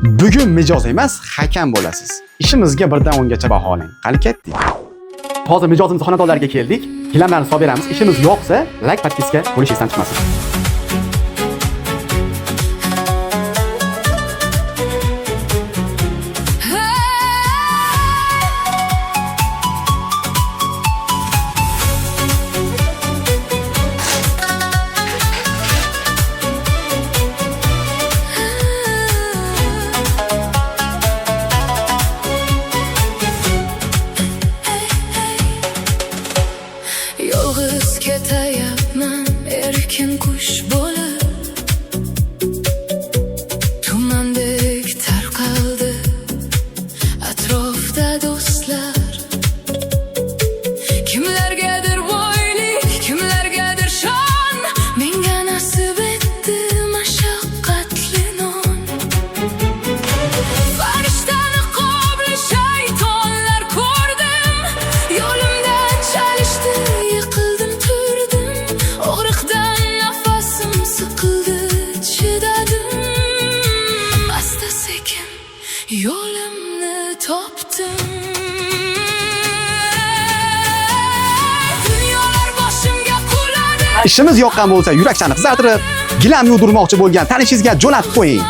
Bugun mijoz emas, hakam bo'lasiz. Ishimizga 1 dan 10 gacha baho oling. Qani ketdik. Hozir mijozimiz xonadonlarga keldik. Gilamlarni solib beramiz. Ishimiz yo'qsa, like, podpiska bo'lishingizdan chiqmasin. Yolg'iz ketayapman erkin qush bo'lib, tumandek tarqaldi atrofda do'stlar. Kimlargadir boylik, kimlargadir shon, menga nasib etdi mashaqqatli non. Farishtani qobli shaytonlar ko'rdim, yo'limdan chalishdi. Yo'limni topdim. Dunyolar boshimga quladi. Ishimiz yoqqan bo'lsa, yurakchani qizartirib, gilam yuvdirmoqchi bo'lgan tanishingizga jo'natib qo'ying.